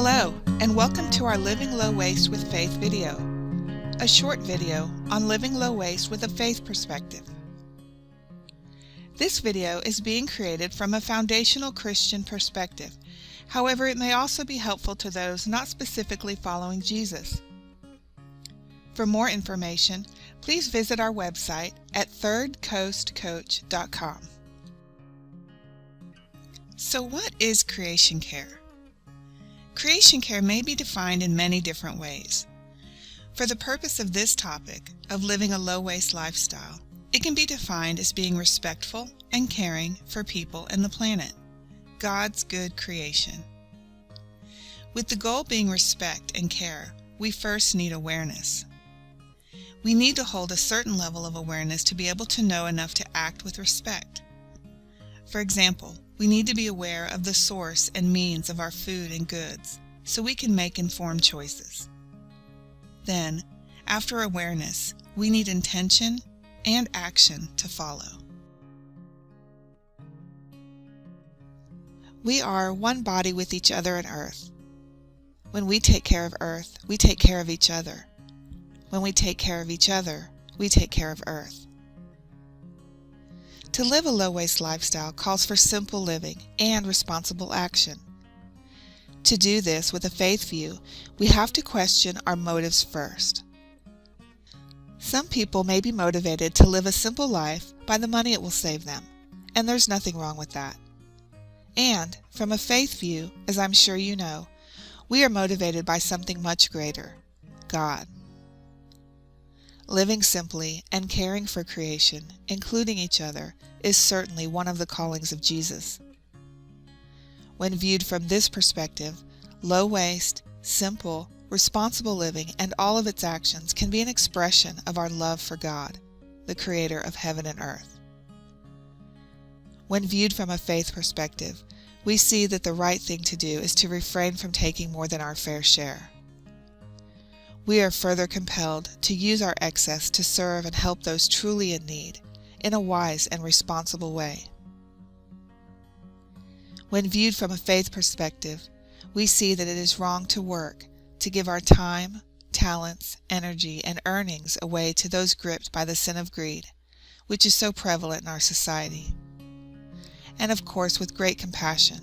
Hello, and welcome to our Living Low Waste with Faith video, a short video on living low waste with a faith perspective. This video is being created from a foundational Christian perspective. However, it may also be helpful to those not specifically following Jesus. For more information, please visit our website at thirdcoastcoach.com. So what is creation care? Creation care may be defined in many different ways. For the purpose of this topic of living a low-waste lifestyle, it can be defined as being respectful and caring for people and the planet, God's good creation. With the goal being respect and care, we first need awareness. We need to hold a certain level of awareness to be able to know enough to act with respect. For example, we need to be aware of the source and means of our food and goods so we can make informed choices. Then, after awareness, we need intention and action to follow. We are one body with each other on earth. When we take care of earth, we take care of each other. When we take care of each other, we take care of earth. To live a low-waste lifestyle calls for simple living and responsible action. To do this with a faith view, we have to question our motives first. Some people may be motivated to live a simple life by the money it will save them, and there's nothing wrong with that. And, from a faith view, as I'm sure you know, we are motivated by something much greater, God. Living simply and caring for creation, including each other, is certainly one of the callings of Jesus. When viewed from this perspective, low waste, simple, responsible living and all of its actions can be an expression of our love for God, the Creator of heaven and earth. When viewed from a faith perspective, we see that the right thing to do is to refrain from taking more than our fair share. We are further compelled to use our excess to serve and help those truly in need in a wise and responsible way. When viewed from a faith perspective, we see that it is wrong to work, to give our time, talents, energy, and earnings away to those gripped by the sin of greed, which is so prevalent in our society. And of course, with great compassion,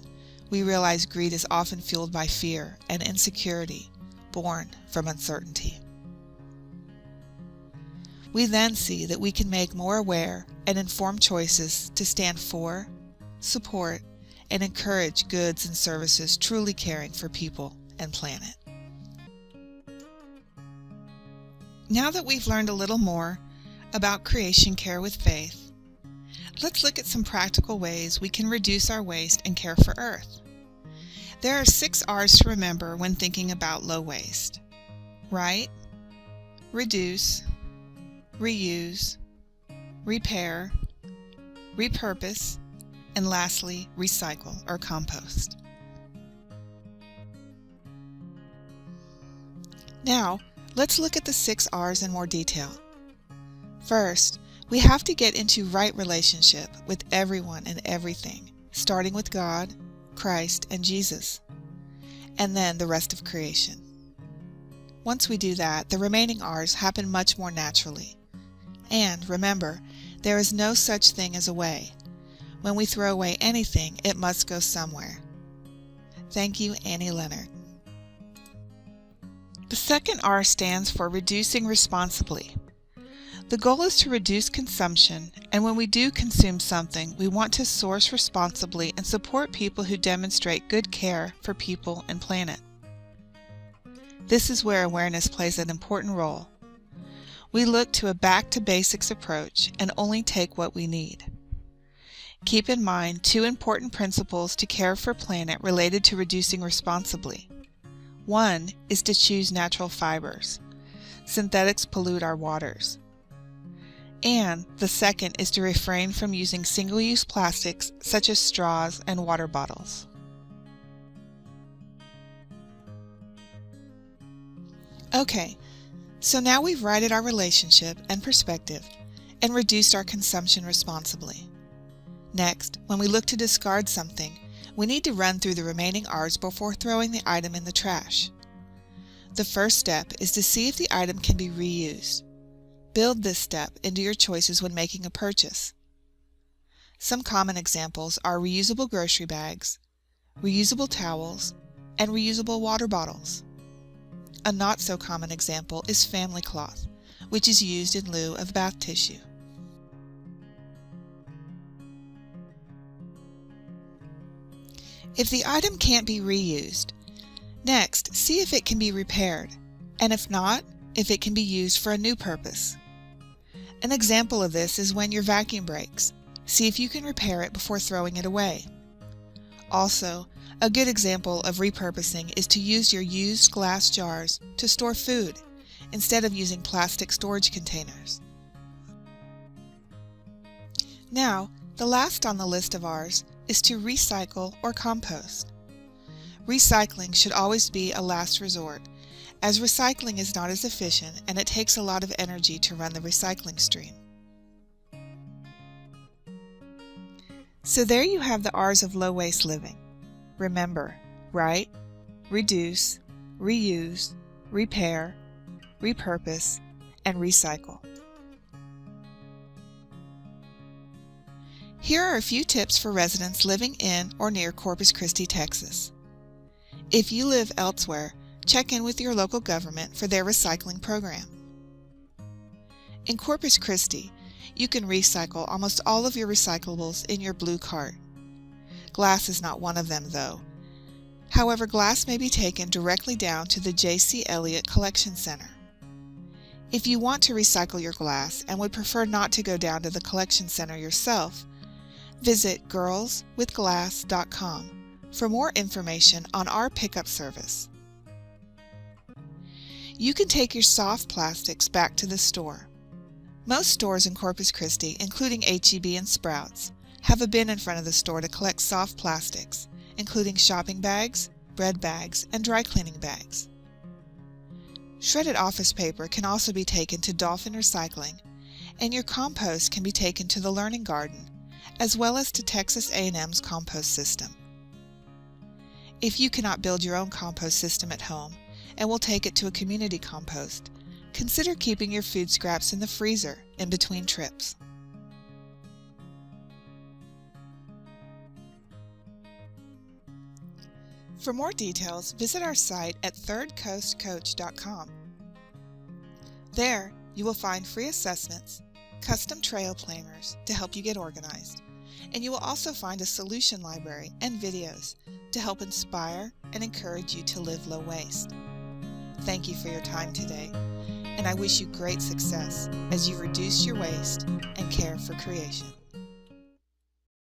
we realize greed is often fueled by fear and insecurity, born from uncertainty. We then see that we can make more aware and informed choices to stand for, support, and encourage goods and services truly caring for people and planet. Now that we've learned a little more about creation care with faith, let's look at some practical ways we can reduce our waste and care for Earth. There are 6 R's to remember when thinking about low waste: right, reduce, reuse, repair, repurpose, and lastly, recycle or compost. Now, let's look at the 6 R's in more detail. First, we have to get into right relationship with everyone and everything, starting with God, Christ, and Jesus, and then the rest of creation. Once we do that, the remaining R's happen much more naturally. And remember, there is no such thing as a way. When we throw away anything, it must go somewhere. Thank you, Annie Leonard. The second R stands for reducing responsibly. The goal is to reduce consumption, and when we do consume something, we want to source responsibly and support people who demonstrate good care for people and planet. This is where awareness plays an important role. We look to a back-to-basics approach and only take what we need. Keep in mind 2 important principles to care for planet related to reducing responsibly. One is to choose natural fibers. Synthetics pollute our waters. And the second is to refrain from using single-use plastics such as straws and water bottles. Okay, so now we've righted our relationship and perspective and reduced our consumption responsibly. Next, when we look to discard something, we need to run through the remaining R's before throwing the item in the trash. The first step is to see if the item can be reused. Build this step into your choices when making a purchase. Some common examples are reusable grocery bags, reusable towels, and reusable water bottles. A not so common example is family cloth, which is used in lieu of bath tissue. If the item can't be reused, next see if it can be repaired, and if not, if it can be used for a new purpose. An example of this is when your vacuum breaks. See if you can repair it before throwing it away. Also, a good example of repurposing is to use your used glass jars to store food instead of using plastic storage containers. Now, the last on the list of R's is to recycle or compost. Recycling should always be a last resort, as recycling is not as efficient and it takes a lot of energy to run the recycling stream. So there you have the R's of low waste living. Remember, write, reduce, reuse, repair, repurpose, and recycle. Here are a few tips for residents living in or near Corpus Christi, Texas. If you live elsewhere, check in with your local government for their recycling program. In Corpus Christi, you can recycle almost all of your recyclables in your blue cart. Glass is not one of them, though. However, glass may be taken directly down to the J.C. Elliott Collection Center. If you want to recycle your glass and would prefer not to go down to the collection center yourself, visit girlswithglass.com for more information on our pickup service. You can take your soft plastics back to the store. Most stores in Corpus Christi, including H-E-B and Sprouts, have a bin in front of the store to collect soft plastics, including shopping bags, bread bags, and dry cleaning bags. Shredded office paper can also be taken to Dolphin Recycling, and your compost can be taken to the Learning Garden, as well as to Texas A&M's compost system. If you cannot build your own compost system at home and will take it to a community compost, consider keeping your food scraps in the freezer in between trips. For more details, visit our site at thirdcoastcoach.com. There, you will find free assessments, custom trail planners to help you get organized, and you will also find a solution library and videos to help inspire and encourage you to live low waste. Thank you for your time today, and I wish you great success as you reduce your waste and care for creation.